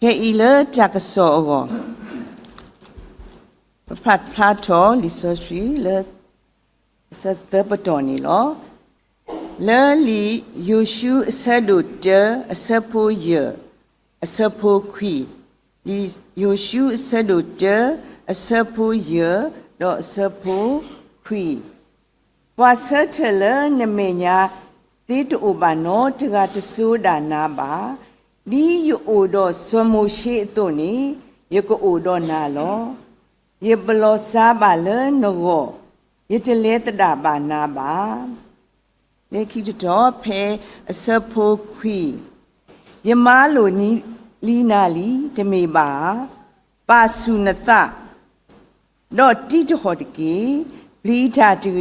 ke ile takaso go plato lisostri le sa the patoni lo le li yoshu sadu de asapo ye asapo qui li yoshu sadu de asapo ye do asapo qui wasatele ne menya tit ubano tiga tsuda na ba di yu odo somo shi to ni yeko odo na lo ye blo sa ba le no go ye tele tada ba na ba le ki to phe asapo qui ye ma lo ni li na li te me ba pa sunata do ti to ho de ki li ta de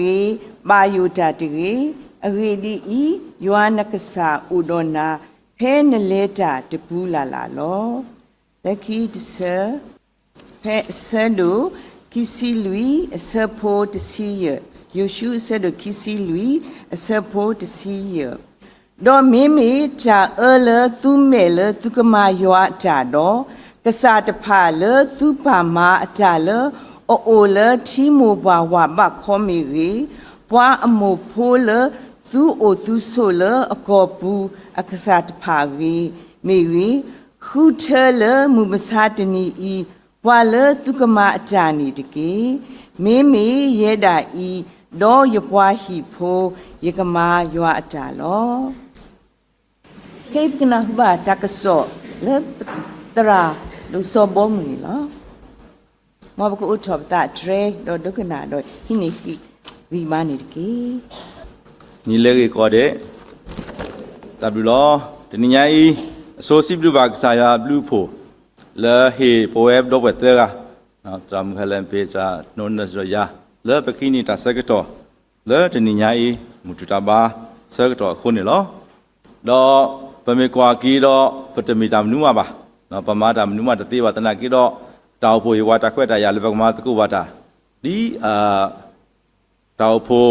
ba yu ta de agedi I yoanakasa udona peneleta de pulala lo taki de se pe sendo kisi lui asapo de siye yoshu sendo kisi lui asapo de siye do mimi ta ele tu mele tu kama yoa ta do kasa de pa le tu pa ma ta le o le ti mo ba wa ba khomi ri pwa amo phole tu o tu sole a kopu akasat pagi mewi khutele mumasatani I wale tukama atani deke meme yeda I do yepwa hi pho yekama ywa atalo kape kana ba takaso le tara lu so bom ni lo ma ba ko uthop ta tre do dokana do hini vi mani deke ni legi ko de tablo teninyai so siblu ba saya blue pho le he poem do wetera tram khalen pe cha non na so ya le bekini ta sekato le teninyai mututa ba sekato khon ni lo do pame kwa ki do patami tam nu ma ba no pama tam nu ma te ba tana ki do taw pho wa ta khwet ta ya le ba ma tku wa ta di taw pho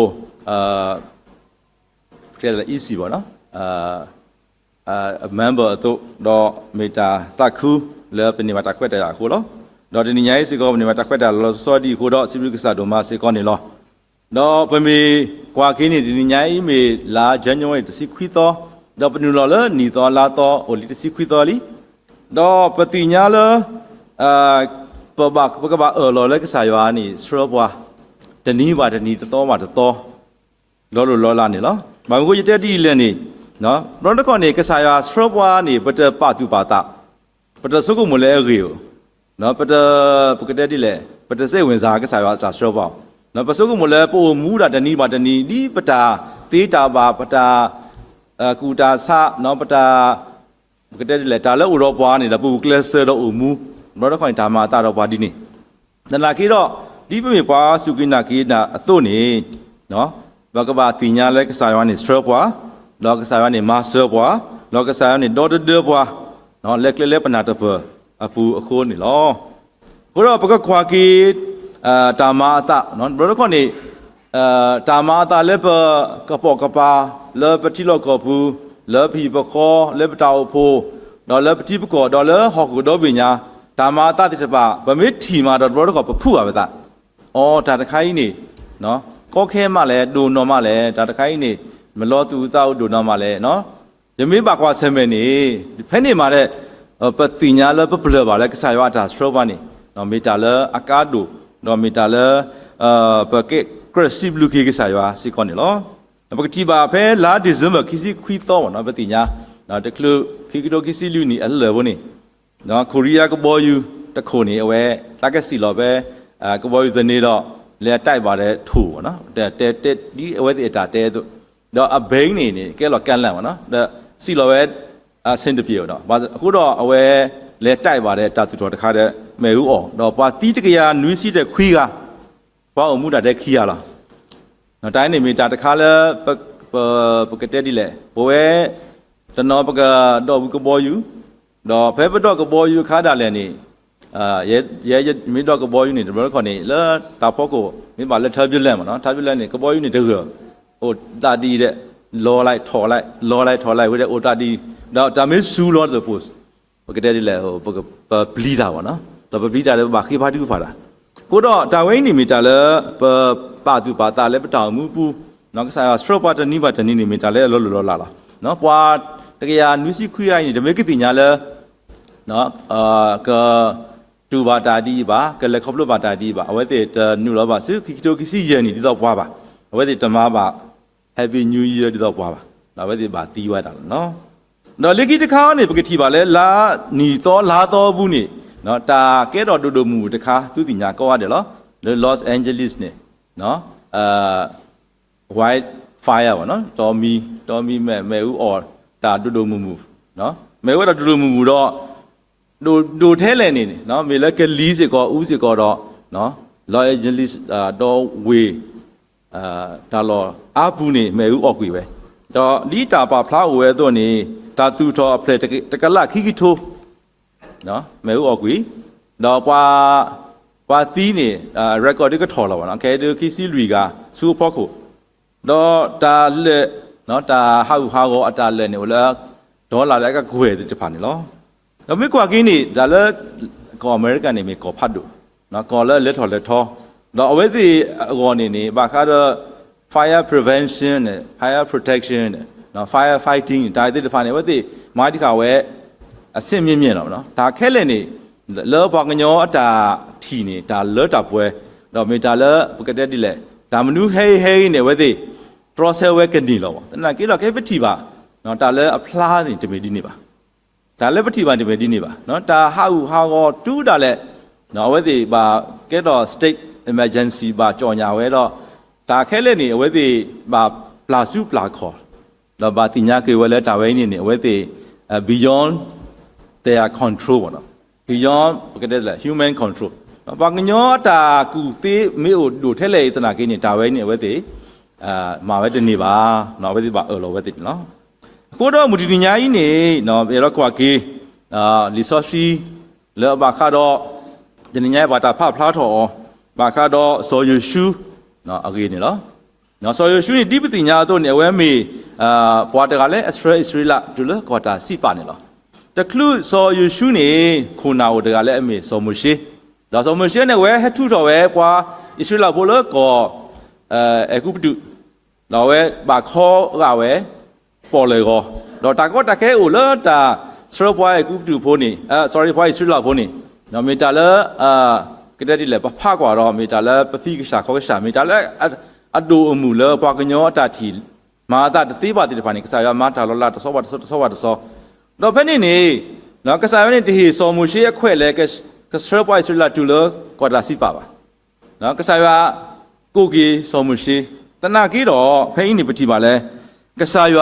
cái easy bảo nó member tụ đó mình ta khu lỡ bên này mà ta quét đại khu đó đó thì nhảy sẽ có bên này mà ta quét đại lo so đi khu đó xin cái sao đồ mà sẽ có này lo đó bên mình qua cái này thì nhảy mình là dân nhau thì sẽ quý to đó bên này là nị to là to ở đây sẽ quý to đi đó bên tí nhá là bà bác ở lo cái sao vậy này sửa qua thì nị và thì nị to mà to lo là này lo mà người ta đi lên này, nó con này cái sai stroke này bắt đầu bắt tu bắt ta, bắt đầu số cũng một lẽ nhiều, nó bắt đầu cái đấy đi lên, bắt đầu sẽဝင်ra cái sai stroke, nó bắt số cũng một lẽ bộ mũ đã đani mà đani đi bắt đầu tí ta bắt đầu cụ ta sa nó bắt đầu cái đấy đi lên ta lấy Europa này là bộ class đó mũ, nó con ta mà ta đâu bắt đi này, nên là cái đó đi với mình qua suy nghĩ là cái là tôi này, nó và các bạn thì nhà lấy cái sai này stroke quá, đó cái sai này master quá, đó cái sai này đốt đưa quá, nó lấy phần nào tập apu khôn này lo, cái đó các khoa kỳ tamata, nó đó con này tamata lấy cái pa lấy cái chilo kapu, lấy cái bọc kho, lấy cái tàu po, đó lấy cái bọc kho, đó lấy học cái đó bên nhà tamata thì sao bà mấy thì mà đó cái phu à vậy ta, ta cái này, nó có khe mà lẽ đồ nó mà lẽ ta cái này mà lo tu tao đồ nó mà lẽ nó giờ mấy bà qua xem này phải này mà lẽ bắt tin nhá là bắt bự bà lẽ cái sai vặt stroke này nó mới trả lẽ akadu nó mới trả lẽ bắt cái aggressive look cái sai vặt xí con này lo bắt cái chi bà phải lá đi zoom cái gì khui to nó bắt tin nhá nó được lưu khi cái đó cái xí lưu này ở lỡ này nó Korea cái boy ta khổ này về ta cái xí lọ về cái boy tên này đó le tai ba de thu no te di awe ti ta te tu do a bain ni ke lo kan lan no da si lo we a sin de pie do ba ku do awe le tai ba de ta tu do ta kha de me u o do pa ti de ya nui si de khwi ga ba o mu da de khi ya la no tai ni mi ta ta kha le pa ke te di le bo we ta no pa ga do bu ko bo yu do phe pa do ko bo yu kha da le ni ye mi do ko boy ni de ko ni la ta pho ko mi ba le tha byu le ma no tha byu le ni ko boy ni de go o ta di de lo lai tho lai we de o ta di da mi su lo de post ကတဲ့လေဟိုပလီတာပေါ့နော်တော့ပလီတာလည်းဘာခိဘာတူဖာတာကိုတော့တာဝိနေမီတာလည်းပါတူပါတာလည်းပတောင်မှုပူနော်ကစားစထရပါတနီပါတနီနေမီတာလည်းလောလောလာနော်ပွာတကယ်နူးစီခွေးရိုင်းနေဓမေကတိညာလည်းနော်ကတူပါတာဒီပါကလည်းခေါပလို့ပါတာဒီပါအဝဲတဲ့နူလောပါစခိတိုကစီရနေဒီတော့ပွားပါအဝဲတဲ့တမပါ Happy New Year ဒီတော့ပွားပါဒါပဲဒီပါတီးွားတာနော်တော့လက်ကြီးတစ်ခါနေပကတိပါလဲလာနီတော့လာတော့ဘူးနေနော်တာကဲတော့တူတူမူတစ်ခါသူတင်ညာကောရတယ်နော်Los Angeles နေနော်White Fire ပေါ့နော်တော်မီမဲဦး or တာတူတူမူနော်မဲဦးတော့တူတူမူတော့ဒိုထဲလဲနေနော်မေလကလီစစ်ကောဦးစစ်ကောတော့နော် Los Angeles တော့ဝေဒါလောအဘူးနေမဲဦးအောက်ကွေပဲတော့လီတာပါဖလားဝဲတော့နေတာသူတော်အဖလက်တကလခိခိထိုးနော်မဲဦးအောက်ကွေတော့ပွာသီးနေ record ကထော်လာပါနော်ခဲဒီခီစီလူကစူဖို့ကိုတော့တာလက်နော်တာဟာကောအတာလက်နေဝလားဒေါ်လာလည်းကခွေတဖာနေလောတော့မိကွာကင်းနေဒါလည်းကောအမေရိကန်နေမိကောဖတ်တို့နော်ကောလည်းလက်ထော်တော့အဝဲဒီကောနေဘာခါတော့ fire prevention နဲ့ fire protection နဲ့နော် fire fighting ဒါတိတဖာနေဝဲဒီမာဒီခါဝဲအဆင့်မြင့်တော့နော်ဒါခဲလက်နေလောဘောကညောအတာထီနေဒါလောတာပွဲတော့မေတာလောပကတဲ့ဒီလေဒါမနူးဟေးနေဝဲဒီ process ဝဲကနေလောတနာကေလောခဲပတိပါနော်ဒါလဲအဖလားနေတမေဒီနေပါဒါလဲပတိပါတမေဒီနေပါနော်ဒါဟာကောတူးဒါလဲနော်ဝဲဒီပါကဲတော့ state emergency ပါကြော်ညာဝဲတော့ဒါခဲလက်နေဝဲဒီပါပလာစုပလာခေါ်တော့ဘာတင်ညာကေဝဲလဲဒါဝဲနေဝဲဒီ beyond their control ပေါ့နော် beyond ပကတဲ့လဲ human control ဘာကညောတာကူသေးမေအိုဒိုထဲလေတနာကိနေဒါဝဲနေဝဲတိမာဝဲတနေပါနော်ဝဲတိပါလောဝဲတိနော်အခုတော့မူတီညာကြီးနေနော်ဘယ်တော့ကွာကေလီဆိုစီလောဘာခါတော့ဒီညာဘာတာဖဖလားထော်ဘာခါတော့ဆိုယရှုနော်အကေနေနော်ဆိုယရှုနေဒီပတိညာတော့နေဝဲမေဘွာတကလည်းအစထရလာဒူလကွာတာစီပါနေလောတကလူဆိုယရှုနေခုနာဝတကလည်းအမေဆိုမရှိဒါဆိုမရှိနေဝဲဟထူတော်ဝဲကွာဣစရာဘိုလကောအခုပတူတော့ဝဲဘာခေါ်ကဝဲပေါ်လေကောတော့တာကောတခဲဦးလတာစရပွားအခုပတူဖိုးနေsorry ဖွားဣစရာဖိုးနေနော်မီတာလကတဲ့ဒီလေပဖကွာတော့မီတာလပပိကရှာခေါ်ရှာမီတာလအဒူအမူလပွားကညောတာတီမာတာတိပါတိတဖာနေကစားရမာတာလောလာတဆောပါတဆောတော့ဖက်နေနေနော်ကစားရနေတဟီစောမှုရှိအခွဲလဲကစရပွိုင်စလာတူလကွာလာစီပါနော်ကစားရကိုကီစောမှုရှိတနာကီတော့ဖိနေပတိပါလဲကစားရ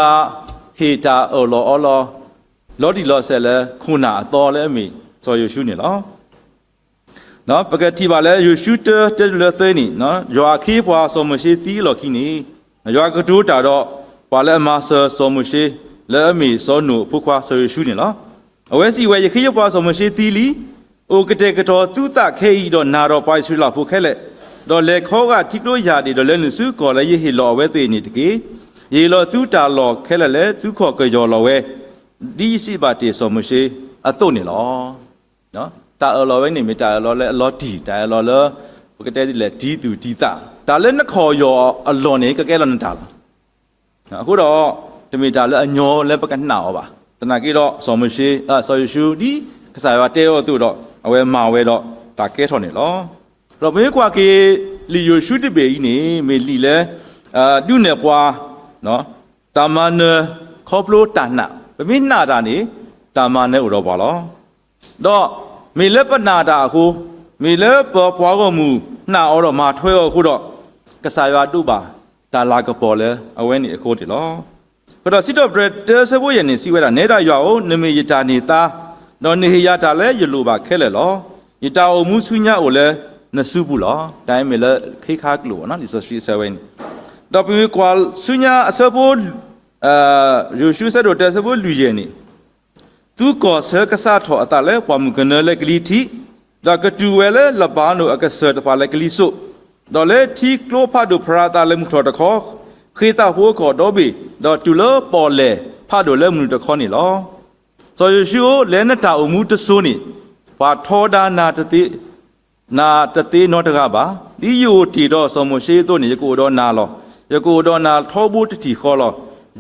ဟေတာအော်လောဒီလောဆဲလဲခုနာအတော်လဲအမိစောယရှုနေလောနော်ပကတိပါလဲယရှုတဲလသနီနော်ရွာခီးပွားစောမှုရှိသီလောခီနေရွာကတူတာတော့ပါလဲမာဆာစောမှုရှိလဲအမိစောနုဖုခွာစောယရှုနေလောအဝဲစီဝဲရခီးပွားစောမှုရှိသီလီโอกเตกตอตุตะเขอีดอนาดอปอยสุลาฟุแค่แหละดอเลขอกะทิโตยาดิดอเลนุสุกอเลยเฮลอเวเตนี่ตะเกเยลอตุตาลอแค่แหละเลตุขอกะยอลอเวดีสิบาติสอมเชอะตุนี่ลอเนาะตาอลอเวนี่มิตาอลอเลอลอดีตาอลอเลปกเตดิเลดีตุดีตาตาเลนขอยออลอนี่กะแกลอนตาลအခုတော့တမီတာလဲအညောလဲပကနှောပါတနာကြီးတော့စောမရှိဆောယရှုဒီကစားရတဲတော့သူတော့အဝဲမာဝဲတော့ဒါကဲထော်နေလောတော့မေကွာကေလီယိုရှုတပေကြီးနေမေလီလဲဒုနေပွားနော်တာမန်ခေါပလိုတနာပမိနာတာနေတာမန်နဲ့ဥတော့ပါလောတော့မေလက်ပနာတာအခုမေလက်ပွားကမူနှာအော်တော့မာထွဲအခုတော့ကစားရတုပါဒါလာကပေါ်လဲအဝဲနေအခုတည်းလောဘတော့စစ်တော့ဘရက်တဲဆဘိုးရနေစီဝဲတာနေတာရွာကိုနမေယတာနေတာတော့နေရတာလဲရလိုပါခဲလဲလောယတာအမှုဆုညာကိုလဲနစုဘူးလောတိုင်းမေလဲခိခါကလို့နော်ဒီဆို37တော့ပြီးကွာဆုညာအစဖို့ရူရှုဆတော့တဲဆဖို့လူရနေသူကောဆကစားထောအတလဲပွားမှုကနလဲကလီတီဒါကတူဝဲလဲလဘာနိုအကဆတ်ပါလဲကလီဆုတော့လဲတီကလိုဖာဒိုဖရာတာလဲမှုထောတခေါခေတာဟိုကောတော့ဘီတော့တူလပေါ်လဲဖာဒိုလဲမှုတခေါနေလောစေ so you show lena ta umu to suni pa thoda na tati no ta ba di yu ti do so mo she to ni ko do na lo ko do na thobu ti kho lo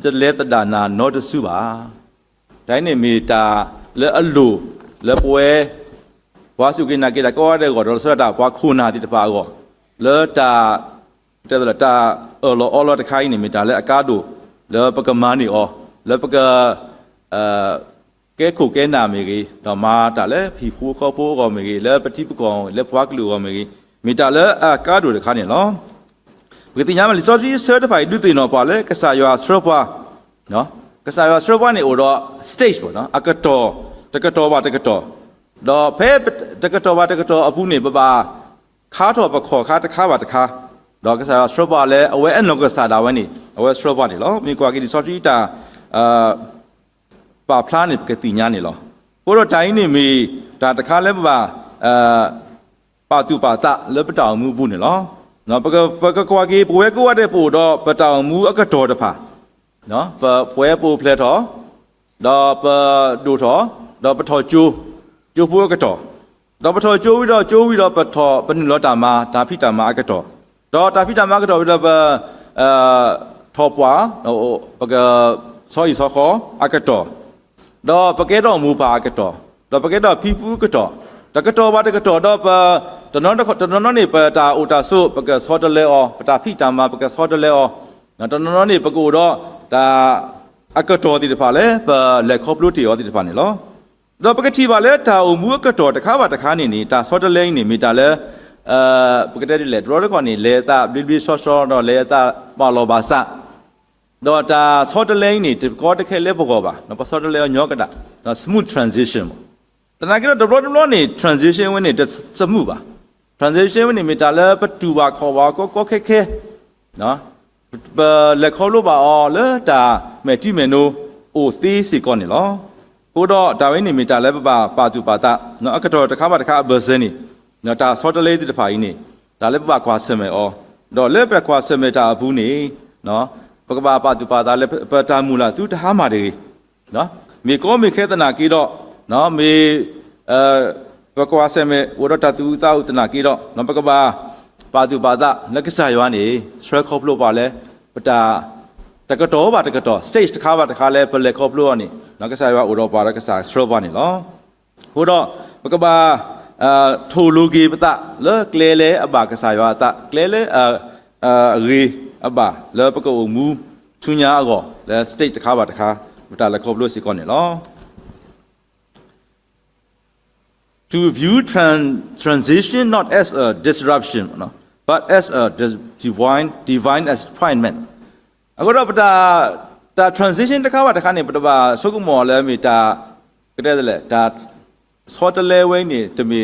je le ta da na no to su ba dai ni mi ta le alu le pwe wa su ki na ki da ko de ko do so ta kwa khu na ti ta ba ko le ta te la ta lo ta khai ni mi ta le aka do le pa ka ma ni o le pa ka cái khu cái nào mình đó mà ta lấy phi phu khó bố gọi mình lấy bắt tiếp còn lấy phá cái lúa mình ta lấy cá đồ để khai nhận nó cái tin nhắn mà lý do gì sợ phải đưa tiền nó vào lấy cái sao yo sropa nó cái sao yo sropa này ở đó stage nó cái to ba cái to đó phê cái to ba cái to ở vùng này bà khá to bà khó khá ba khá đó cái sao yo sropa lấy ở bên nó cái sao đó vậy này ở bên sropa này đó mình qua cái lý do gì ta bà plan này cái tin nhắn này lo, bữa đó trái này mi ta ta khá lấy bà tu bà ta lấy bắt đầu mua bún này lo, nó bây giờ qua cái bữa qua đây bữa đó bắt đầu mua cái đồ đó phải, nó bữa plate đó, đó đồ đó bắt đầu chú bữa cái đó bắt đầu chú với đó bắt đầu bên đó ta phi cái đó ta phi cái đó thọ quá, nó bây giờ soi khó cái đó bác cái đó mua ba cái đó bác cái đó phi phu cái đó ba cái đó nó này ta u ta số bác cái số đó leo ta phi ta mà bác cái số đó leo nó này bác cái đó ta cái đó thì phải lấy lấy khop lúa thì thì phải này đó bác cái thi vào lấy ta mua cái đó ta khá này ta số đó lấy này mình ta lấy bác cái đấy lấy rồi còn này lấy ta bị số đó lấy ta bao lâu ba sa đó ta số đó lấy này thì có cái lấy bao ba nó bắt số đó lấy nhỏ cái đó nó smooth transitionแต่นั่นก็ตัวเราเนี่ย transition วันนี้จะสมูทป่ะ transition วันนี้มีแต่ละประตูว่าเขาว่าก็แค่เนาะเลยเขารู้ว่าอ๋อเลยแต่แม่ที่เมนูโอ้ตีสิก่อนนี่หรอกูดอแต่วันนี้มีแต่ละปาตูปาตาเนาะก็ตัวจะข้ามเบอร์เซนี่เนาะแต่สอดเลยที่จะไปนี่แต่ละความเสมออ๋อดอเลยความเสมอแต่บุนี่เนาะปกติปาตูปาตาเลยปตามูลาตุท่ามาดีเนาะมีก็มีแค่ตนากี่ดอเนาะมีปกติเสมอวัดตัดตัวตาอุตนากี่ดอเนาะปกติปาตูปาตานักศึกษาอยู่อันนี้สระครบโลกไปเลยปแต่ก็โตบ่แต่ก็โตสเตจข้าวแต่ข้าวเลยเป็นเลยครบโลกนี่นักศึกษาว่าอุดรปานักศึกษาสระบ้านนี่เนาะหัวดอปกติทูลูกีปตะเลิกเกลเลอบากษาว่าตะเกลเลรีอบาเลิกปกติมูชุนยาก็แล้วสเตจข้าวแต่ข้าวแต่เลยครบโลกสิก่อนนี่เนาะTo view transition not as a disruption, no, but as a divine appointment. အခုတော့ဒါ transition တစ်ခါမှတစ်ခါနေပြတော့ဆုကုမော်လဲမိဒါကတဲ့လေဒါစောတလဲဝိနေတမီ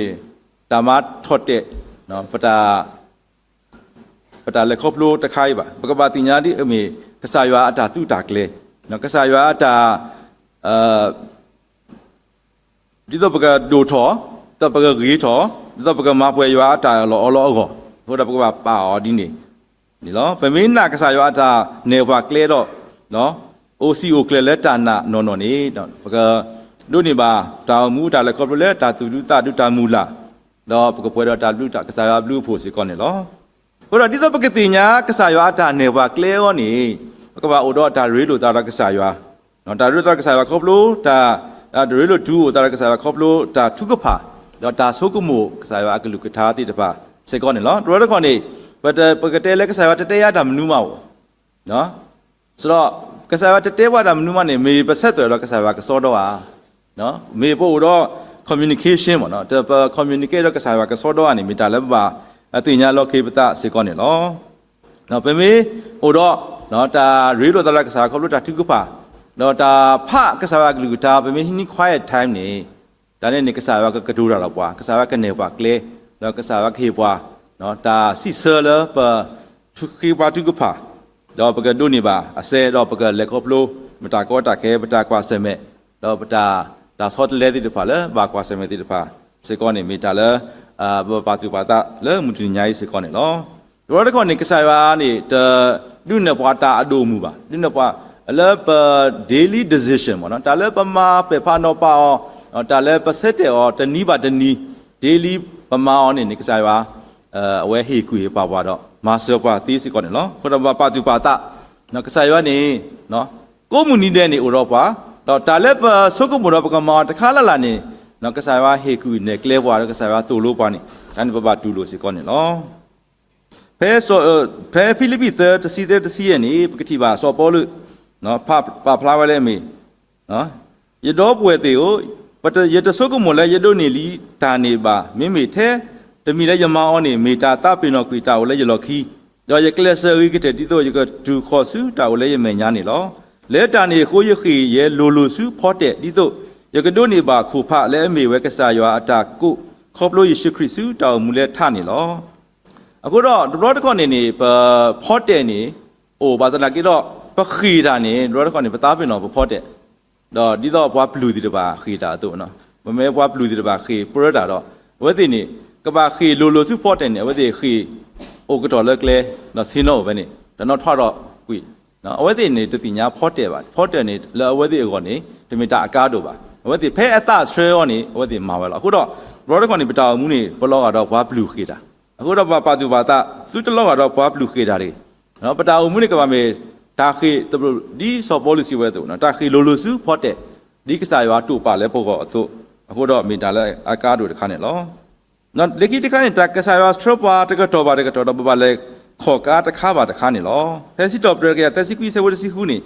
ဒါမထော့တဲ့နော်ပတာလေခေါပလိုတစ်ခါပါပကပတိညာတိအမေကဆာရွာအတာသူတာကလေးနော်ကဆာရွာအတာဒီတော့ပကဒိုထောတော့ပကဂီထောတော့ပကမပွဲရွာအတာလောကောဟိုတော့ပကပါအော်ဒီနေนี่เหรอเป็นมิน่ากษาอยู่อาตาเนวาเกลดอเนาะโอซีโอเกลเลตานะนอนนี่เนาะปะกะดูนี่บาตามูตาเลคอปเลตาตุดุตาดุตามูลาเนาะปะกะป่วยตาดุตากษาบลูโพสิก่อนนี่เหรอโหดอดิตปะกติญากษาอยู่อาตาเนวาเกลอนี่ปะกะบาโอดอตารีโลตากษาอยู่เนาะตารีโลตากษาคอปโลตารีโลดูตากษาคอปโลตาทุกะพาเนาะตาโซกุโมกษาอยู่อะกลุกะทาติตะปาสิก่อนนี่เหรอตัวละก่อนนี่ปกติเลยก็ใส่ว่าเตะยาดำนุ่มเอาเนาะสำหรับก็ใส่ว่าเตะว่าดำนุ่มเนี่ยมีประเสริฐตัวเราก็ใส่ว่าก็สอดว่าเนาะมีพวกเรา communication มั้งเนาะแต่พอ communicate เราก็ใส่ว่าก็สอดว่านี่มีแต่ละว่าตีนี้เราเคยไปตัดสิก่อนเนี่ยเนาะเนาะเป็นมีโอ้ดอเนาะแต่รีโลตลาดก็ใส่เขารู้จักทุกข์ป่ะเนาะแต่ผ้าก็ใส่ว่าลูกตาเป็นมีนี่ quiet time นี่แต่เนี่ยก็ใส่ว่าก็กระดูเราป่ะก็ใส่ว่าก็เนว่าเกลแล้วก็ใส่ว่าเขียป่ะเนาะตาสิเซอร์เลยปะทุกขีบาทุกข์ผ่าเราปกติดูนี่บ่าอาเซ่เราปกติเล็กครบลูมาตากอตาแค่มาตากว่าเสม็ดเราปะตาสอดเล่ติดผ่าเลยบากว่าเสม็ดติดผ่าเสก่อนนี่มีตาเลยปาตุปาตาเลยมุติญาณเสก่อนนี่เนาะเราได้ก่อนนี่ก็ใส่ว่านี่แต่ดูเนี่ยปาตาอดูมูบ่าดูเนี่ยปา le daily decision ပေါ့နော်ဒါလည်းပမာပဲဖာတော့ပါအောင်ဒါလည်းပစက်တယ်တနီးပါတနီး daily ပမာအောင်နေကစားပါအဝဲဟေကူပါပါတော့မာဆောပါတီးစီကောနော်ခေါ်တော့ပါတူပါတာနော်ကစားရနေနော်ကိုမူနီတဲ့နေဥရောပတော့ဒါလည်းဆုကမှုတော့ပကမာတခါလာနေနော်ကစားရဟေကူနေကလဲဘွားကစားရတူလို့ပါနေဒါနေပါတူလို့စီကောနေနော်ဖဲဆိုဖဲဖိလိပ္ပိသတစီရနေပကတိပါစောပေါ်လို့နော်ပါဖလာဝဲလဲမေနော်ရတော့ပွဲသေးကိုပတရတဆုကမှုလဲရတော့နေလီဒါနေပါမိမိထဲတမီလဲရမအောင်နေမေတာတပင်တော့ကွီတာကိုလဲရလော်ခီတော့ရကလဆရီကတဲ့ဒီတော့ရကဒူခေါ်စုတာကိုလဲရမယ်ညာနေလောလဲတာနေခိုးရခီရဲလိုစုဖော့တဲ့ဒီတော့ရကတို့နေပါခုဖလဲအမေဝဲကစားရွာအတာကုခေါပလို့ယေရှုခရစ်စုတောင်မူလဲထနေလောအခုတော့တော်တခေါနေဖော့တဲ့နေအိုဘာသာလာကိတော့ပခီတာနေတော်တခေါနေပသားပင်တော့ဖော့တဲ့တော့ဒီတော့ဘွားဘလူးဒီတပါခီတာတို့နော်မမဲဘွားဘလူးဒီတပါခီပရတာတော့ဝဲတဲ့နေကဘာခီလိုစုဖော့တဲ့နေဝဲတဲ့ခီအိုကတော့လက်ကလဲနော်စင်းတော့ပဲနေတော့ထွားတော့ကွီနော်အဝဲတဲ့နေတတိညာဖော့တဲ့ပါဖော့တဲ့နေလဲအဝဲတဲ့ကောနေတမီတာအကားတို့ပါအဝဲတဲ့ဖဲအသဆွဲရောနေအဝဲတဲ့မာဝဲလားအခုတော့တော်တခေါနေပတာမှုနေဘလော့ကတော့ဘွားဘလူးခီတာအခုတော့ပါတူပါတာသူတလောကတော့ဘွားဘလူးခေတာတွေနော်ပတာအုံမှုနေကပါမေတာခေတဘဒီဆော်ပေါ်လစီဝဲတူနော်တာခေလိုစုဖော့တဲ့ဒီကစားရွာတူပါလဲပေါ့ကောသူအခုတော့မေတာလဲအကားတို့တခါနဲ့လောနော်လက်ကြီးတခါနဲ့တာကစားရွာစထရပါတကတော့ပါပါလဲခေါ်ကားတခါပါတခါနဲ့လောဖက်စီတော့ပရကတက်စီကွီဆေဝဒစီခုနေ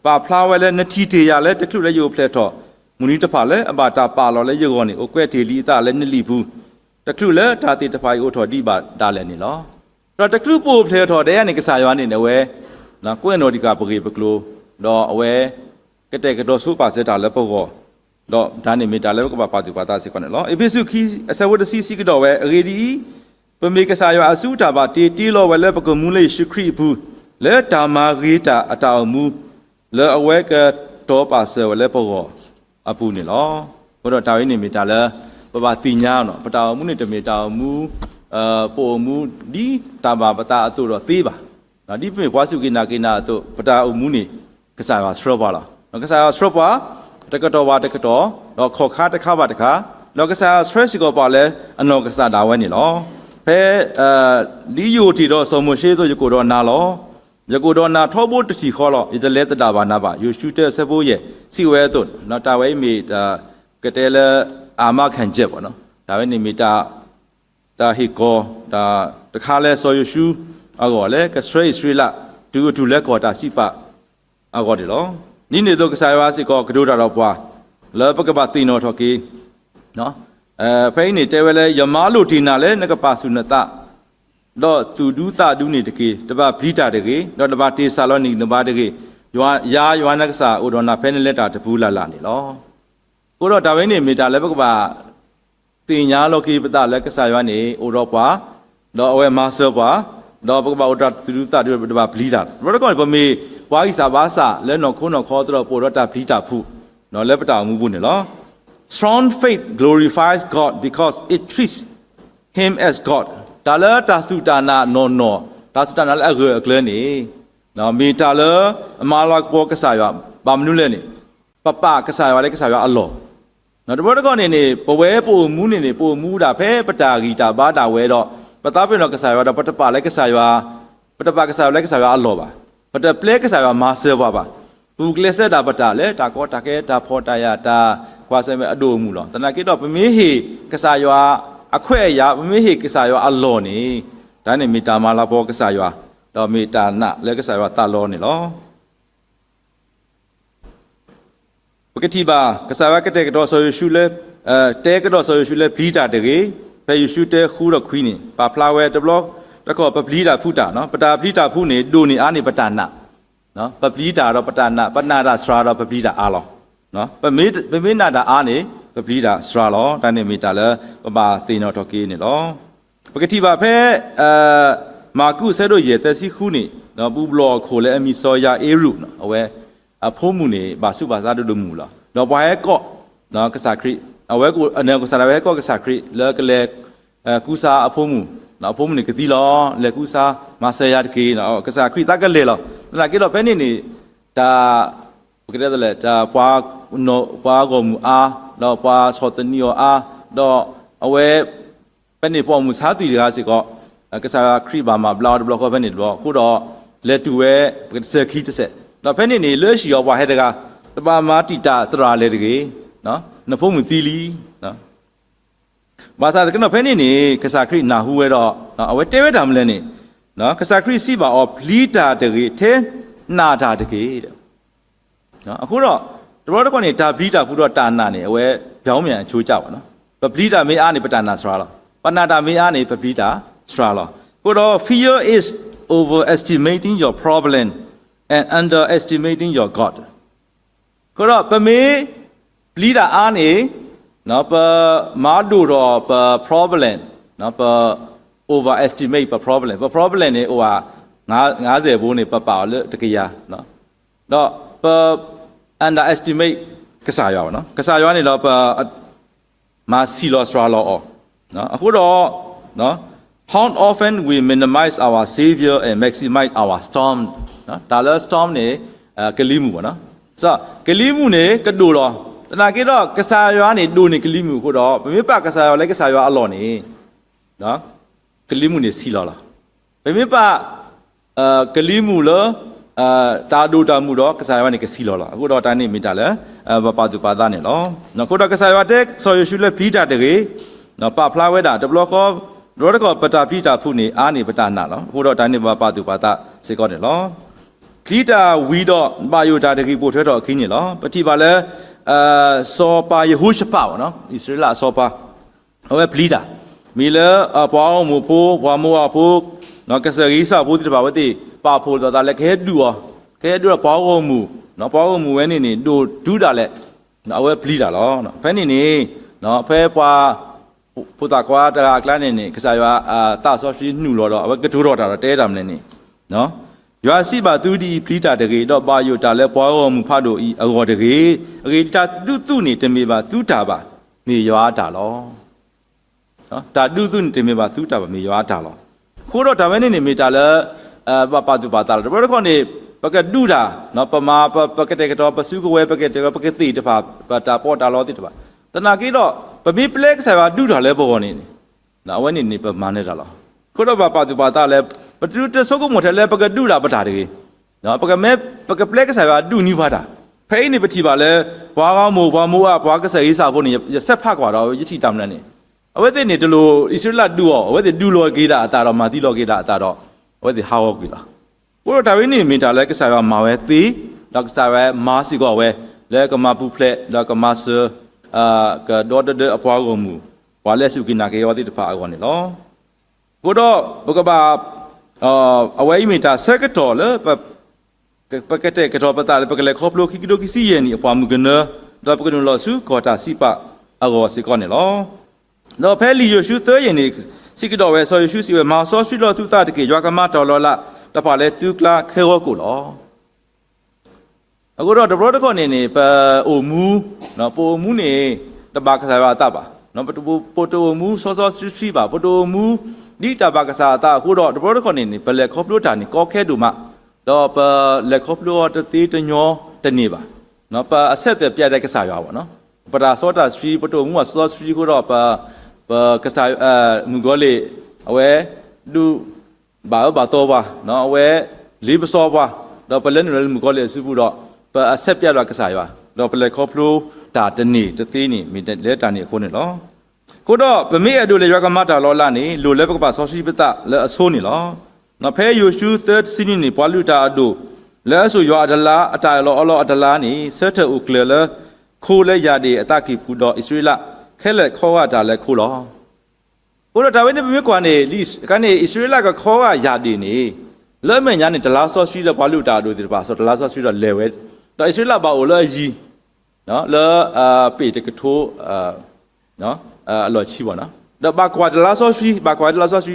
ပါဖလာဝဲလဲနတီတေရလဲတခုလဲယိုဖလက်တော့မူနီတဖာလဲအပါတာပါလော်လဲယောကောနေအိုကွဲတေလီတာလဲနလီဘူးတခုလဲဒါတိတဖိုင်ကိုထော်ဒီပါဒါလည်းနေလောတော့တခုပို့ဖလေထော်တဲ့ကနေကစားရွာနေနေဝဲနော်ကိုယ်နော်ဒီကပကေပကလိုတော့အဝဲကတဲ့ကတော့စူပါစက်တာလဲပေါ့ကောတော့ဒါနေမီတာလဲကပါတူပါတာစီကောနေလောအပိစုခီအစဝတ်စီစီကတော့ဝဲအရေဒီပမေကစားရွာအစုတာပါတီလောဝဲလဲပကမူလေးရှိခရီဘူးလဲတာမာဂီတာအတောင်မူလဲအဝဲကတော့ပါဆဲဝဲလဲပေါ့ကောအပူနေလောဘုတော့တာဝင်းနေမီတာလဲပတိညာနော်ပတာမှုနဲ့တမေတာမှုပိုမှုဒီတာဘာပတာအတူတော့သေးပါနော်ဒီပြေဘွားစုကိနာအတူပတာအမှုနေကစားပါစထရပါလားနော်ကစားစထရပါတကတော့တော့တော့ခေါ်ခါတခါပါတခါတော့ကစားစထရက်စီကိုပါလဲအနော်ကစားတာဝဲနေလောဖဲဒီယိုတီတော့စုံမရှိတော့ရကိုတော့နာလောရကိုတော့နာထောဖို့တချီခေါ်လောဒီလဲတတာပါနာပါယူရှူတဲ့ဆက်ဖို့ရဲ့စီဝဲတော့နော်တာဝဲမီကတဲလဲအာမခံချက်ပေါ့နော်ဒါပဲနေမီတာဟီကောဒါတခါလဲဆော်ယရှူအော်လေကစထရိလာတူလက်ကောတာစီပါအော်ဒီလောနိနေတော့ကစားရွာစီကောကဒိုတာတော့ပွားလောပကပတိနောထော်ကီနော်ဖိနေတဲဝဲလဲယမားလို့ဒီနာလဲနကပါစုနတတော့သူဒူးတာဒူးနေတကေတပဗိတာတကေတော့တပတေဆာလောနီနဘာတကေရွာနကစာဥဒနာဖဲနေလက်တာတဘူးလာနေလောကိုတော့ဒါဝင်းနေမီတာလဲပကပါတင်ညာလောကီပတာလဲကစားရွာနေဩရောပါတော့အဝဲမာဆောပါတော့ပကပါဥဒတူတာဒီပဘလီတာဘရကောပမေဝါဂီစာဘာစာလဲနော်ခုနော်ခေါ်တော့ပိုတော့တာဘလီတာဖုနော်လဲပတာမှုဘူးနေလော strong faith glorifies God because it treats him as God ဒါလဲတာစုတာနာနော်တာစုတာနာလဲအကလဲနေနော်မီတာလဲအမာလာဘောကစားရွာဘာမနုလဲနေပပကစားရွာလဲကစားရွာအလောနော်တဘောတကောနေပဝဲပိုမူးနေပိုမူးတာဖဲပတာဂီတာဘာတာဝဲတော့ပသားပင်တော့ကစားရွာတော့ပတပလဲကစားရွာပတပကစားရွာလဲကစားရွာအလောပါပတပလဲကစားရွာမာဆယ်ပါဘူကလဆက်တာပတာလဲတာကောတာကဲတာဖော်တာရတာခွာဆဲမဲ့အတူမူလောတနာကိတော့ပမင်းဟေကစားရွာအခွဲ့ရပမင်းဟေကစားရွာအလောနေဒါနေမီတာမာလာဘောကစားရွာတော့မီတာနလဲကစားရွာတာလောနေလောပကတိပါကစားဝကတဲ့ကတော့ဆိုရရှုလဲတဲကတော့ဆိုရရှုလဲဘီတာတကေဖဲရရှုတဲခူးတော့ခွီးနေပါဖလာဝဲတဘလော့တကောပပလီတာဖုတာနော်ပတာပလီတာဖုနေဒိုနေအားနေပတာနာနော်ပပလီတာတော့ပတာနာပနာတာစရာတော့ပပလီတာအားလောနော်ပမေနာတာအားနေပပလီတာစရာလောတန်းနေမီတာလဲပပသေနော်တော့ကေးနေလောပကတိပါဖဲမာကုဆဲတို့ရဲ့တက်စီခူးနေနော်ပူဘလော့ခိုလဲအမီစောယာအေရုနော်အဝဲအဖိုးမှုနေပါစုပါစားတို့မှုလားတော့ဘာရဲ့ကော့နော်ကစားခရီအဝဲကိုအနေကစားဝဲကော့ကစားခရီလဲကလဲကူစားအဖိုးမှုနော်အဖိုးမှုနေကတိလောလဲကူစားမဆယ်ရတကေနော်ကစားခရီတကလေလောတနာကေတော့ဘယ်နေ တာဘယ်ကတဲ့လဲတာပွားနိုပွားကိုမူအားတော့ပွားစောတနီယောအားတော့အဝဲပဲနေပေါ်မူစားတီတွေကစီကောကစားခရီဘာမှာဘလောက်ဘလောက်ပဲနေတော့ခုတော့လက်တူပဲစခီတစ်ဆက်တော့ဖဲနေနေလွှရှိရောပွားဟဲ့တကတပါမာတီတာသရာလေတကေနော်နဖုံးမတီလီနော်ဘာသာကတော့ဖဲနေနေကစားခရီနာဟူဝဲတော့နော်အဝဲတဲဝဲတာမလဲနေနော်ကစားခရီစီပါအော်ပလီတာတကေထဲနာတာတကေတဲ့နော်အခုတော့တော်တော်ကနေဒါပလီတာခုတော့တာနာနေအဝဲပြောင်းမြန်အချိုးကြပါနော်ပလီတာမေးအားနေပတနာစရာလားပနာတာမေးအားနေပလီတာစရာလားကိုတော့ fear is overestimating your problem and underestimating your God ကိုတော့ပမေးပလီတာအားနေနော်ပမာဒူတော့ပ problem နော်ပ overestimate ပ problem ပ problem နေဟိုဟာ90ဘိုးနေပပါလို့တကယ်ရနော်တော့ပ underestimate ကစားရအောင်နော်ကစားရနေတော့ပမာစီလောစရာလောနော်အခုတော့နော် how often we minimize our savior and maximize our storm နော်ဒါလည်း storm နေကလီမှုပေါ့နော်ဆိုတော့ကလီမှုနေကဒူတော့တနာကေတော့ကစားရွာနေဒူနေကလီမှုခုတော့မမေပကစားရွာလဲကစားရွာအလော်နေနော်ကလီမှုနေစီလောလားမမေပကလီမှုလောတာဒူတာမှုတော့ကစားရွာနေကစီလောလားအခုတော့တိုင်းနေမိတာလဲပါတူပါသားနေလောနော်ခုတော့ကစားရွာတဲ့ဆော်ရရှုလဲဖီတာတကေနော်ပဖလာဝဲတာဒဘလကောရောတကောပတာဖီတာဖုနေအားနေပတာနာလောခုတော့တိုင်းနေပါတူပါသားစေကောတယ်လောခီတာဝီတော့ပါယိုတာတကေပို့ထွဲတော့အခင်းနေလောပတိပါလဲစောပါယဟုရှပါနော်ဣသရေလစောပါဟိုပဲပလီတာမီလဲပွားမှုဖို့ဘွားမိုးအဖို့နော်ကစရီစာဖို့တိပါဝတိပါဖို့တော့ဒါလည်းခဲတူရောခဲတူတော့ပွားမှုနော်ပွားမှုဝဲနေနေဒူးတာလဲနော်ဝဲပလီတာလောနော်ဖဲနေနေနော်ဖဲပွားဖို့တာကွာတကကလန်းနေနေကစားရွာတာဆော့ရှိနှူလောတော့အဝဲကတူတော့တာတော့တဲတာမလဲနေနော်ရွာစီပါသူဒီဖလီတာတကေတော့ပါယိုတာလဲပွားမှုဖတ်တို့ဤအကောတကေအကေတာသူနေတမေပါသူတာပါမေရွာတာလောနော်တာသူနေတမေပါသူတာပါမေရွာတာလောခိုးတော့ဒါပဲနေမေတာလဲပါတူပါတာတော့ဘယ်တော့နေပကဒူတာနော်ပမာပကတဲ့ကတော့ပစုကဝဲပကတဲ့ပကတိတပါတာပေါ်တာလောတိတပါတနာကေတော့ပမေပလက်ဆိုင်ပါဒူတာလဲပေါ်နေနော်ဝဲနေပမာနေတာလောခိုးတော့ပါတူပါတာလဲပတူတဆုကမထလဲပကဒူတာပတာတကေနော်ပကမဲပကပလက်ကဆိုင်ပါဒူနီပါတာဖဲနေပတိပါလဲဘွားကောင်းမို့ဘွားမိုးကဘွားကဆယ်ရေးစာဖို့နေဆက်ဖတ်ကွာတော့ယတိတမနဲ့နေအဝဲတဲ့နေတလို့ဣသရေလဒူရောအဝဲတဲ့ဒူလောကေတာအတာတော့မာတိလောကေတာအတာတော့အဝဲတဲ့ဟာဝကေလာဘို့တော့ဒါဝိနေမီတာလဲကဆိုင်ပါမာဝဲသေးတော့ကဆိုင်ဝဲမာစီကောဝဲလဲကမာပူဖလက်လဲကမာဆာကဒေါ်ဒအပွားကိုမူဘွာလဲစုကိနာကေရောတိတဖာကောနေလောဘို့တော့ဘကဘာအဝဲမီတာဆက်ကတော်လဲပကတဲ့ကတော့ပတာပကလေခေါပလိုခိကဒိုကိစီယနီအပွားမူကနတော့ပကနလောစုကောတာစီပါအကောစီကောနေလောတော့ဖဲလီယိုရှုသယနီစီကတော်ဝဲဆောယရှုစီဝဲမာဆောရှိလောသူတာတကေရွာကမတော်လောလာတဖာလဲသူကလာခဲရောကိုလောအခုတော့တဘရတကောနေနေပအိုမူနော်ပိုမူနေတဘာကစားပါတာပါနော်ပိုတိုမူဆောဆောရှိပါပိုတိုမူဒီတဘာကစားတာအခုတော့တဘရတကောနေနေဘလက်ခေါပလိုတာနေကောခဲတူမတော့ပလက်ခေါပလိုတသေးတညောတနေပါနော်ပအဆက်ပြတဲ့ကစားရွာပေါ့နော်ပတာစောတာစထရီပတိုမူကစောစထရီကိုတော့ပကစားမူဂောလေအဝဲဒူဘာတော့ပါနော်အဝဲလေးပစောပါတော့ပလက်နရမူဂောလေစုဘူးတော့ပအဆက်ပြတော့ကစားရွာတော့ပလက်ခေါပလိုတာတနေတသေးနေမိလဲတာနေခုနေလောကိုတော့ဗမေအဒူလေရွာကမတာလောလာနေလိုလဲပကပါဆောရှိပတလဲအဆိုးနေလောနော်ဖဲယိုရှု3စီနီနေပွာလူတာအဒူလဲဆိုရွာဒလာအတာလောအလောအဒလာနေဆက်ထဥကလလခိုးလဲရတဲ့အတကိဖူတော့ဣသရေလခဲလက်ခေါ်ရတာလဲခိုးလောဘို့တော့ဒါဝိနေဗမေကွာနေလိကနေဣသရေလကခေါ်ရရတယ်နေလဲမညာနေဒလာဆောရှိလဲပွာလူတာအဒူဒီပါဆိုဒလာဆောရှိတော့လဲဝဲတော့ဣသရေလပါအိုလဲကြီးနော်လဲပေတကထိုးနော်အလော်ချီပေါ့နော်တော့ဘာကွာဒလာဆောရှိ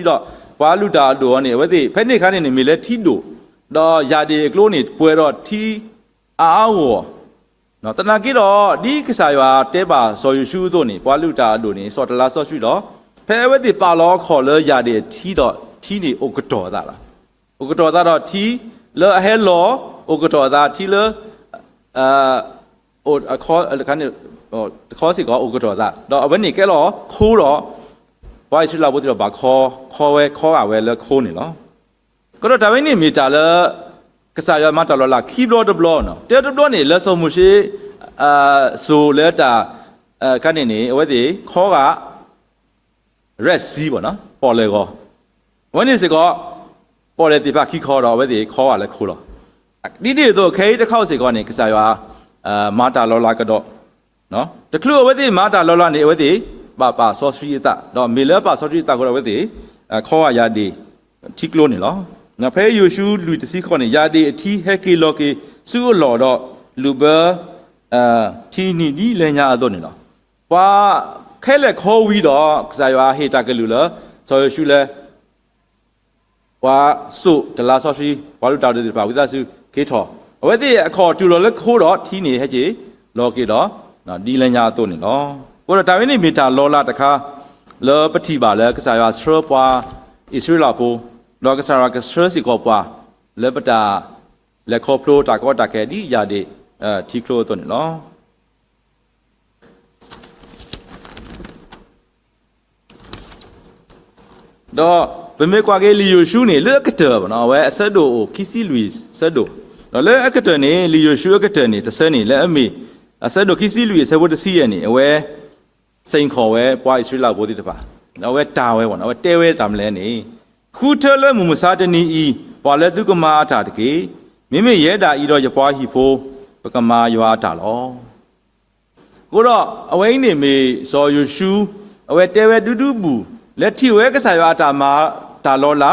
တော့ပွာလူတာအဒူကနေဝဲတိဖဲနေခါနေမီလဲထီဒိုတော့ယာဒီကလိုနေပွဲတော့ထီအားဝနော်တနာကိတော့ဒီကစားရွာတဲပါဆော်ယူရှုတို့နေပွာလူတာအဒူနေဆော်ဒလာဆောရှိတော့ဖဲဝဲတိပါလောခေါ်လဲယာဒီထီတော့ထီနေအိုကတော်သားလားအိုကတော်သားတော့ထီလဲဟဲလော โอกตัวตาที่เลโอคอกันเนี่ยคอสิก็โอกตัวตาดอกวันนี้แกหรอคู่หรอว่าไอ้ชิลาบุตรบาคอเวคอเอาเวลคู่นี่เนาะก็ดอกแต่วันนี้มีแต่ละกษัตริย์มาตลอดละคีบโลดบล้อเนาะเดี๋ยวดบล้อนี่แล้วสมมุติสู่แล้วแต่กันนี่เอาไว้ดิคอกะเรสซีบ่เนาะพอเลยก็วันนี้สิก็พอเลยที่พักขี้คอเราไว้ดิคออะไรคู่หรอนี่ตัวเคยจะเข้าสิก่อนนี่กษัตริย์มาตลอดละก็ดอกเนาะแต่ครูเอาไว้ดิมาตลอดละนี่เอาไว้ดิป่าซอสฟรีตาดอกมีแล้วป่าซอสฟรีตาก็เอาไว้ดิคอยาดีที่กลัวนี่หรองั้นเพย์ยูชูลุยตสิก่อนนี่ยาดีที่เฮกิโลกิสู้หล่อดอกลูเบอร์ที่นี่เลยเนี่ยตัวนี่เนาะว่าแค่เล็กเขาวิดอกใจว่าเฮตากลูละซอยชูเลยว่าสุดแต่ละซอสีว่าลูกดาวเดือดป่าวิจารณ์สุเกทอเอาไว้ที่ขอจุลเล็กเขาดอกที่นี่ให้จีโลกิดอกนะดีเลยเนี่ยตัวนี่เนาะก็แต่วันนี้มีแต่โลละตะค่ะแล้วปฏิบัติแล้วก็ใจว่าเชื่อว่าอิสราเอลปูแล้วก็ใจว่าก็เชื่อสิกว่าแล้วปฏิแล้วครอบครัวตาก็ตาแก่ดียาดีที่ครัวตัวนี่เนาะดอเป็นเมื่อกว่าเกลียูชูนี่เลือกกระเตอร์เนาะเว้เสดโอคิซิลุยเสดโอแล้วเลือกกระเตอร์นี่ลียูชูกระเตอร์นี่แต่เสนี่แล้วมีเสดโอคิซิลุยเสวดซีอันนี่เว้เซ็งขอเว้ปล่อยสุราบดีตะปะเอาเว้ตาเว้เอาเว้เตเว้ตามเลยนี่คูเทเลมุมซาตนี่อีปอเลตุกมาตาตะกีมิมิเยดาอีรอจะปล่อยฮิโฟปกมาอยู่อาตาลอกูรอเอาไว้นี่มีซอยูชูเอาเว้เตเว้ดูบูและที่เวกษายาตามาตาโลลา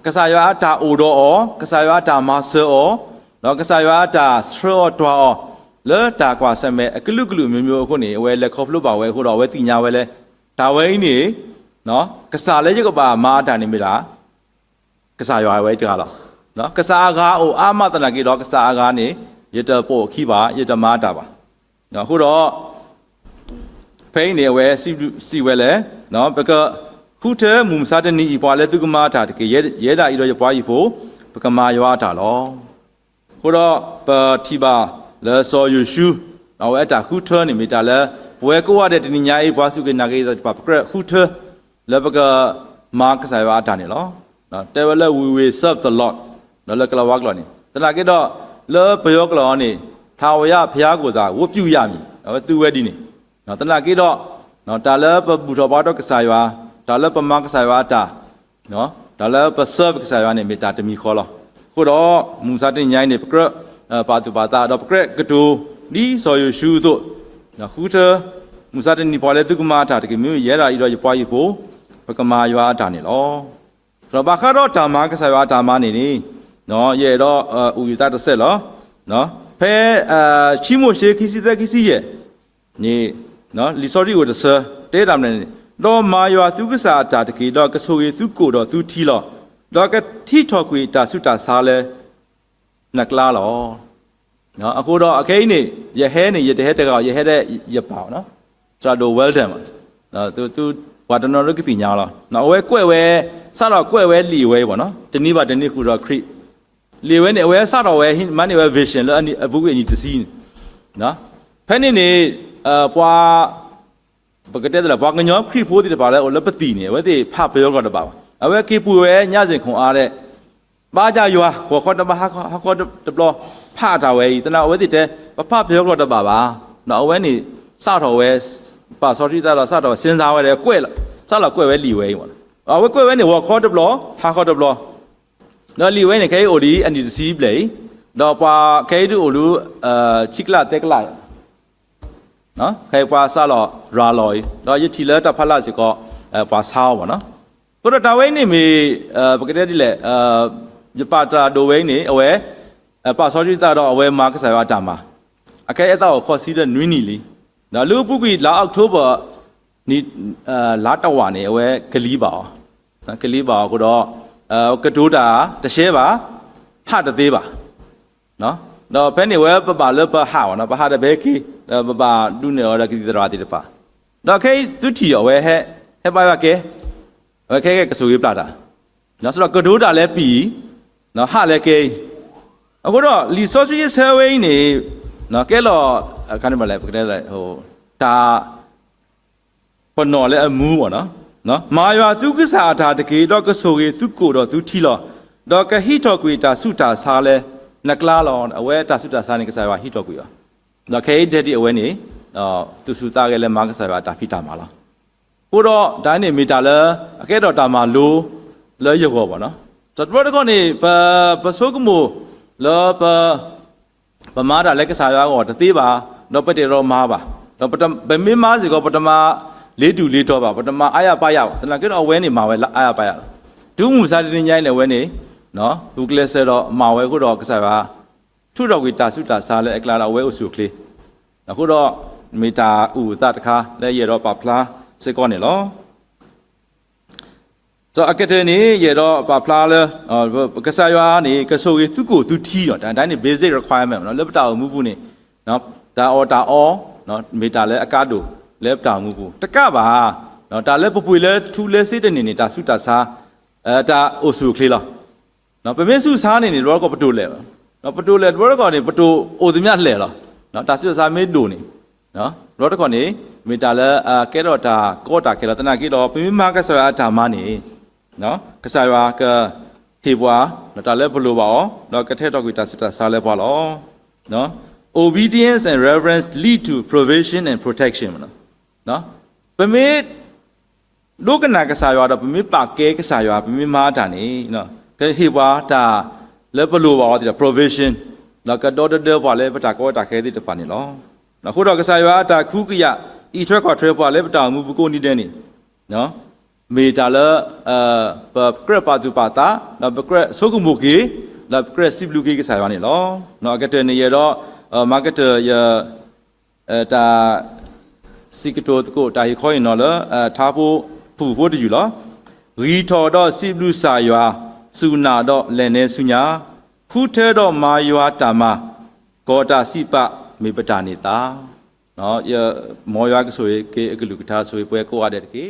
กษายาตาอูโดอกษายาตามาเซอแล้วกษายาตาสโตรตัวเลตากว่าเสมอกลุกลุမျိုးคนนี้เวลครบลูกบ่าวเวคุณเราเวติญาเวเลยตาเวนี่เนาะกษาเลยจะก็บ่ามาตานี่มีล่ะกษายาเวตกาล่ะเนาะกษากาโออามาตนากีดอกกษากานี่ยะตะโปขี้บ่ายะตะมาตาบ่เนาะคุณเราเพลงนี่เวสิเวเลยเนาะเพราะคูเธอมุมซาตนีอีปอเลตุกมาตาตะกีเยดาอีโรจะปอยอีโฟปกมายวาตาลอคุณเราปฏิบาเลซอยูชูเอาไว้ตาคูเธอนี่มีตาเลเวกัวเดตินิญาอีปอสุกินากีตะปะเกรคูเธอเลปกมาร์กไซวาตานี่ลอนะแต่ว่าเล we will serve the Lord แล้วเลกลาวักลอนี่ตนากีดอเลปยกลอนี่ทาวยะพยากูตาวปิวยามีเอาตุเวดีนี่นะตนากีดอนะตาเลปบุตรบาดกไซวาตาเลปมาร์กไซวาตาเนาะตาเลปเซิร์ฟกไซวานี่มีตาตมีขอลอกูดอมุสาติญานี่ปะเกรปาตุปาตาดอปะเกรกะตูดีซอยูชูตุนะคูเธอมุสาตินี่พอเลตุกมาตาตะกิมิเยดาอีรอจะปอยอีโฟปกมายวาตานี่ลอเราบาคาดอตามาก็ใส่ว่าตามานี่เนาะเย่ดออุยตาตะเสร็จเหรอเนาะเพชิโมเชคิซิตะคิซิเยนี่เนาะลิซอรีอุตเสเตตามเนี่ยดอมายวาตุกษาตาตะกีดอกะโซเยตุโกดอตุทีลอดอกะที่ทอกุยตาสุตาซาเลนักลาลอเนาะအခုတော့အခိနေရဟဲနေရတဲ့ဟဲတကောရဟဲတဲ့ရပေါเนาะစရာဒိုဝဲလ်တန်เนาะသူဝါတနော်ရကတိညာလားเนาะအဝဲကွဲ့ဝဲစတော့ကွဲ့ဝဲလီဝဲပေါ့เนาะတနည်းပါတနည်းခုတော့ခရစ်လီဝဲနေအဝဲစတော့ဝဲမန်နေဝဲ vision แล้วအဘူးကအညီတစီเนาะဖဲနေနေပွာပကတဲ့ละပွာငညောခရစ်ဖိုးတိတပါလဲလပတိနေဝဲတိဖဘယောကတော့ပါအဝဲကေပူဝဲညစင်ခွန်အားတဲ့บ้าจ่าอยู่อ่ะหัวคนตะบะฮักคนตะปลอผ้าตาเวตะนาเอาไว้ติเตผ้าเพียกรอตะบะบาเนาะเอาไว้นี่ซาถอเวป่าซอที่ตาละซาถอสินซาไว้เลยก้วยละซาละก้วยไว้หลีเวหมดเอาไว้ก้วยไว้นี่หัวคอตะปลอผ้าคอตะปลอเนาะหลีเวนี่เคยโอดีอันนี้ซีเปลยดอกปาเคยดูโอดูชิกลาเตกลาเนาะเคยปาซาละราลอยดอกยึดทีละตะพะละสิก็ปาซาวบ่เนาะก็ตะเวนี่มีปกติดิแหละยปาตราโดเวนี่เอาไว้ปาซอจิตาดอกเอาไว้มาก็ใส่ว่าตามมาโอเคไอ้ตาขอซีดนุ้ยนี่ลีนะลูกปุ๊กวีลาออกโทเบอร์นี่ลาตะวันนี่เอาไว้กะลีบ่นะกะลีบ่ก็ดอกระดูดาตะเชบ่ผ้าตะเตบ่เนาะดอกเพิ่นนี่เว้ปะบาเลปะหาวนะปะหาตะเบกีปะบาดุเนี่ยดอกกิตราติตะปะดอกเคตุทีเอาไว้ให้ไปว่าเกโอเคกะสูยปลาตานะสระกระดูดาလဲปีเนาะหาလဲเก အခုတော့ resource survey နေနော်ကဲတော့ခါနေမလဲပြတဲ့ဟိုဒါပနော်လဲအမူးပေါ့နော်မာရွာသူကစားတာတကေတော့ကဆိုကေသူကိုတော့သူထီလောတော့ကဟီတော့ကွေတာစုတာစားလဲနကလာလောအဝဲတာစုတာစားနေကစားရွာဟီတော့ကွေရောတော့ခဲတဲ့ဒီအဝဲနေသူစုတာကလည်းမာကစားရွာတာဖိတာမှာလားကိုတော့ဒိုင်းနေမီတာလဲအကဲတော့တာမှာလိုလဲရုပ်ကောပေါ့နော်တော့တော့ကနေပစိုးကမိုလောပမာတာလက်ကစားရွာကောတသေးပါတော့ပတဲ့တော့မာပါတော့ပတဗမင်းမာစီကောပတမလေးတူလေးတော့ပါပတမအားရပါရပါတနာကတော့ဝဲနေမှာပဲအားရပါရဒူးမှုစားတင်ញိုင်းလည်းဝဲနေနော်ဘူးကလဆတော့မှာဝဲခုတော့ကစားပါထုတော့ကွေတာစုတာစားလဲအကလာဝဲအုပ်စုကလေးအခုတော့မီတာဥသတခါလဲရတော့ပါဖလားစေကောနေလောဆိုအကတဲ့နေရတော့ပါဖလားလဲကစားရွာနေကဆိုရီသူကိုသူထီးတော့ဒါတိုင်းနေ basic requirement နော်လက်ပတာမှုဘူးနေနော်ဒါအော်နော်မီတာလဲအကားတူလဲပတာမှုဘူးတကပါနော်ဒါလဲပပွေလဲထူလဲစိတ်တဲ့နေဒါစုတာစားဒါအုပ်စုကလေးလောနော်ပမင်းစုစားနေတော့ကပတူလဲနော်ပတူလဲတော့ကနေပတူအိုသူမြလှဲလောနော်ဒါစုစားမေးတူနေနော်တော့ကနေမီတာလဲကဲတော့ဒါကောတာခဲလာတနာကြီးတော့ပမင်းမကဆရာဓမ္မနေနော်ကဆရာကထေဘွားနော်ဒါလဲဘလို့ပါဩနော်ကထဲတော့ကွေတာစုတာစားလဲပါလောနော် obedience and reverence lead to provision and protection နော်ပမေလောကနာကစားရွာတော့ပမေပါကဲကစားရွာပမေမာတာနေနော်ကဲဟေဘွားတာလဲဘလို့ပါဩဒီ provision နော်ကတော့တော့ပါလဲပတာကောတာခဲတဲ့တပါနေလောနော်ခုတော့ကစားရွာတာခုကရဤထွက်ခေါ်ထွဲပါလဲပတာမှုဘကိုနေတဲ့နေနော်မေတာလဲပကရပါတူပါတာနော်ပကရဆုကမှုကေလပကရစီဘလူကေကစားရွာနေလောနော်ကတဲ့နေရတော့market ta sikto ko ta hi khoi no la tha pho phu pho tu lo ri tho do siblu sa ywa suna do len ne sunya khu the do ma ywa ta ma ko ta sipa me pata ni ta no ya mo ywa ke so ye ke akulu ka tha so ye pwe ko wa de ke